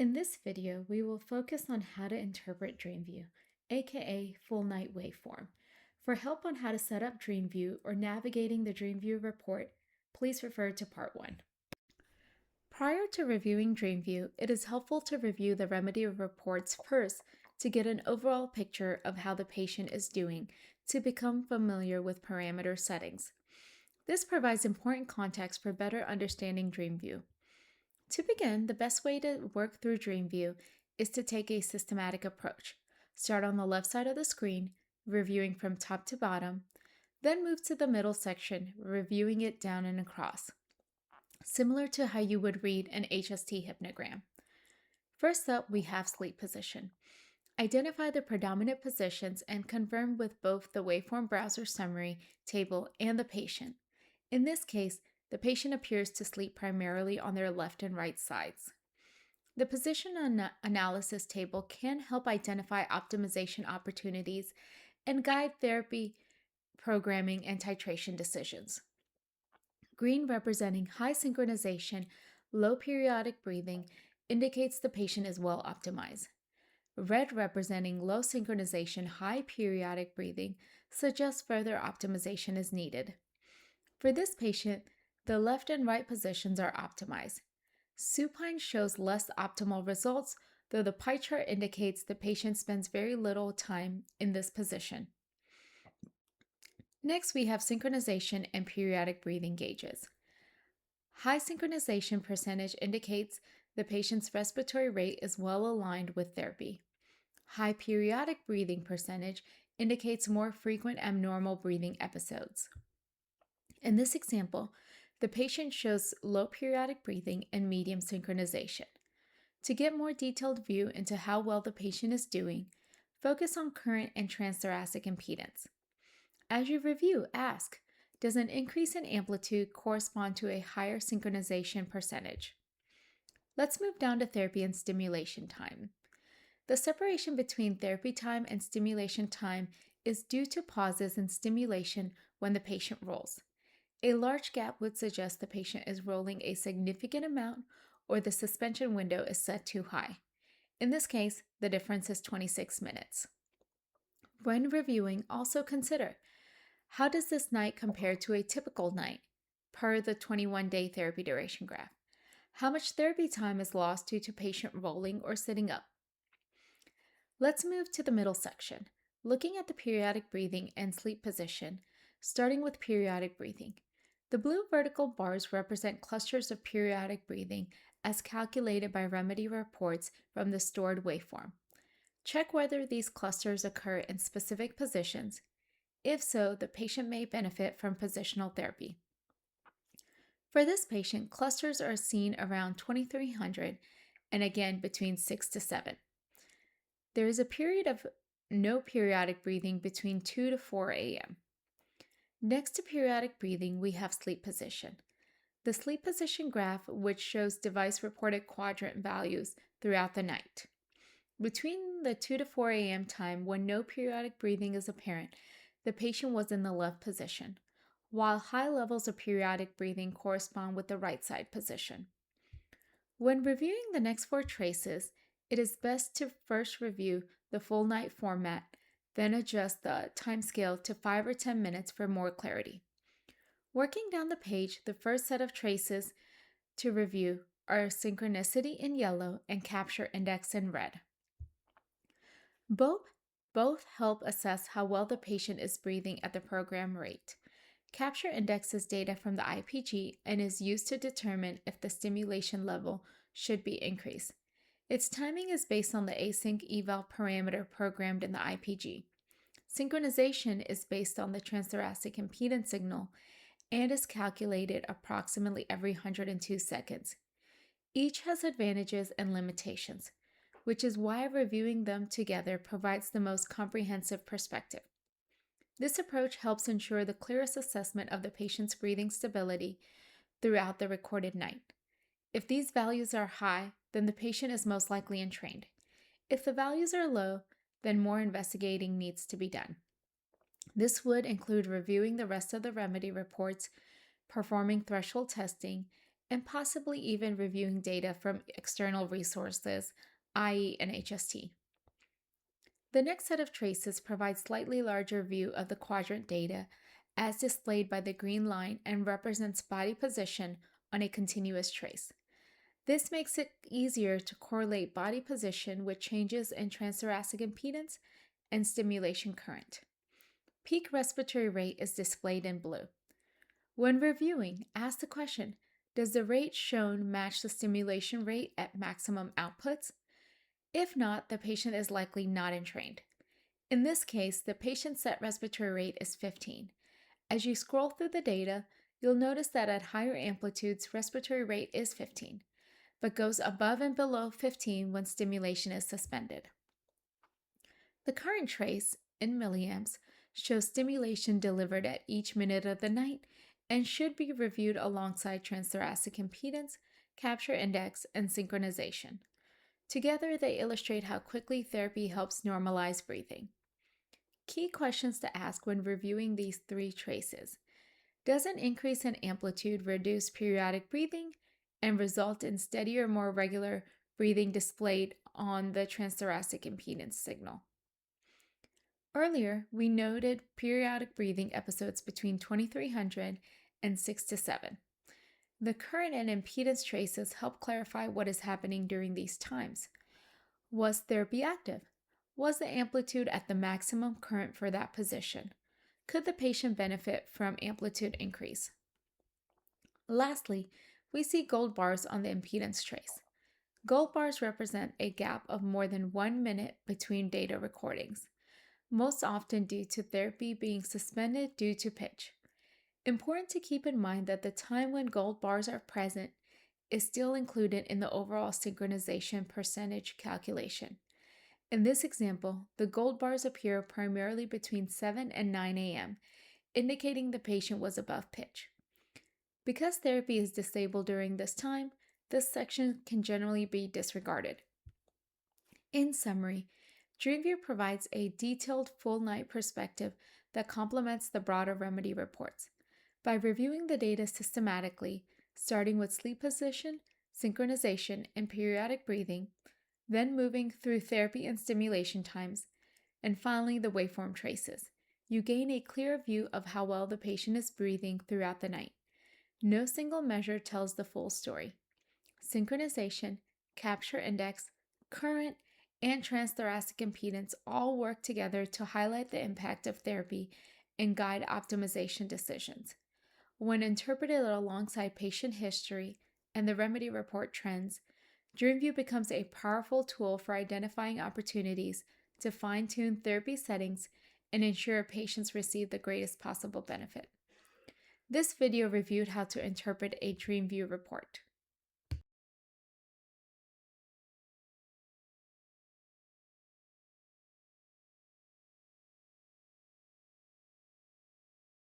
In this video, we will focus on how to interpret DreamView, aka full night waveform. For help on how to set up DreamView or navigating the DreamView report, please refer to Part 1. Prior to reviewing DreamView, it is helpful to review the remedy reports first to get an overall picture of how the patient is doing to become familiar with parameter settings. This provides important context for better understanding DreamView. To begin, the best way to work through DreamView is to take a systematic approach. Start on the left side of the screen, reviewing from top to bottom, then move to the middle section, reviewing it down and across, similar to how you would read an HST hypnogram. First up, we have sleep position. Identify the predominant positions and confirm with both the waveform browser summary table and the patient. In this case, the patient appears to sleep primarily on their left and right sides. The position analysis table can help identify optimization opportunities and guide therapy programming and titration decisions. Green, representing high synchronization, low periodic breathing, indicates the patient is well optimized. Red, representing low synchronization, high periodic breathing, suggests further optimization is needed. For this patient, the left and right positions are optimized. Supine shows less optimal results, though the pie chart indicates the patient spends very little time in this position. Next, we have synchronization and periodic breathing gauges. High synchronization percentage indicates the patient's respiratory rate is well aligned with therapy. High periodic breathing percentage indicates more frequent abnormal breathing episodes. In this example, the patient shows low periodic breathing and medium synchronization. To get more detailed view into how well the patient is doing, focus on current and transthoracic impedance. As you review, ask, does an increase in amplitude correspond to a higher synchronization percentage? Let's move down to therapy and stimulation time. The separation between therapy time and stimulation time is due to pauses in stimulation when the patient rolls. A large gap would suggest the patient is rolling a significant amount or the suspension window is set too high. In this case, the difference is 26 minutes. When reviewing, also consider, how does this night compare to a typical night per the 21-day therapy duration graph? How much therapy time is lost due to patient rolling or sitting up? Let's move to the middle section, looking at the periodic breathing and sleep position, starting with periodic breathing. The blue vertical bars represent clusters of periodic breathing as calculated by remedy reports from the stored waveform. Check whether these clusters occur in specific positions. If so, the patient may benefit from positional therapy. For this patient, clusters are seen around 2300 and again between 6 to 7. There is a period of no periodic breathing between 2 to 4 a.m. Next to periodic breathing, we have sleep position. The sleep position graph, which shows device-reported quadrant values throughout the night. Between the 2 to 4 a.m. time, when no periodic breathing is apparent, the patient was in the left position, while high levels of periodic breathing correspond with the right side position. When reviewing the next 4 traces, it is best to first review the full night format, then adjust the timescale to 5 or 10 minutes for more clarity. Working down the page, the first set of traces to review are synchronicity in yellow and capture index in red. Both help assess how well the patient is breathing at the program rate. Capture index is data from the IPG and is used to determine if the stimulation level should be increased. Its timing is based on the async eval parameter programmed in the IPG. Synchronization is based on the transthoracic impedance signal and is calculated approximately every 102 seconds. Each has advantages and limitations, which is why reviewing them together provides the most comprehensive perspective. This approach helps ensure the clearest assessment of the patient's breathing stability throughout the recorded night. If these values are high, then the patient is most likely entrained. If the values are low, then more investigating needs to be done. This would include reviewing the rest of the remedy reports, performing threshold testing, and possibly even reviewing data from external resources, i.e. an HST. The next set of traces provides slightly larger view of the quadrant data as displayed by the green line and represents body position on a continuous trace. This makes it easier to correlate body position with changes in transthoracic impedance and stimulation current. Peak respiratory rate is displayed in blue. When reviewing, ask the question, does the rate shown match the stimulation rate at maximum outputs? If not, the patient is likely not entrained. In this case, the patient's set respiratory rate is 15. As you scroll through the data, you'll notice that at higher amplitudes, respiratory rate is 15, but goes above and below 15 when stimulation is suspended. The current trace, in milliamps, shows stimulation delivered at each minute of the night and should be reviewed alongside transthoracic impedance, capture index, and synchronization. Together, they illustrate how quickly therapy helps normalize breathing. Key questions to ask when reviewing these three traces. Does an increase in amplitude reduce periodic breathing and result in steadier, more regular breathing displayed on the transthoracic impedance signal? Earlier, we noted periodic breathing episodes between 2300 and 6 to 7. The current and impedance traces help clarify what is happening during these times. Was therapy active? Was the amplitude at the maximum current for that position? Could the patient benefit from amplitude increase? Lastly, we see gold bars on the impedance trace. Gold bars represent a gap of more than 1 minute between data recordings, most often due to therapy being suspended due to pitch. Important to keep in mind that the time when gold bars are present is still included in the overall synchronization percentage calculation. In this example, the gold bars appear primarily between 7 and 9 a.m., indicating the patient was above pitch. Because therapy is disabled during this time, this section can generally be disregarded. In summary, DreamView provides a detailed full-night perspective that complements the broader remedy reports. By reviewing the data systematically, starting with sleep position, synchronization, and periodic breathing, then moving through therapy and stimulation times, and finally the waveform traces, you gain a clear view of how well the patient is breathing throughout the night. No single measure tells the full story. Synchronization, capture index, current, and transthoracic impedance all work together to highlight the impact of therapy and guide optimization decisions. When interpreted alongside patient history and the remedy report trends, DreamView becomes a powerful tool for identifying opportunities to fine-tune therapy settings and ensure patients receive the greatest possible benefit. This video reviewed how to interpret a DreamView report.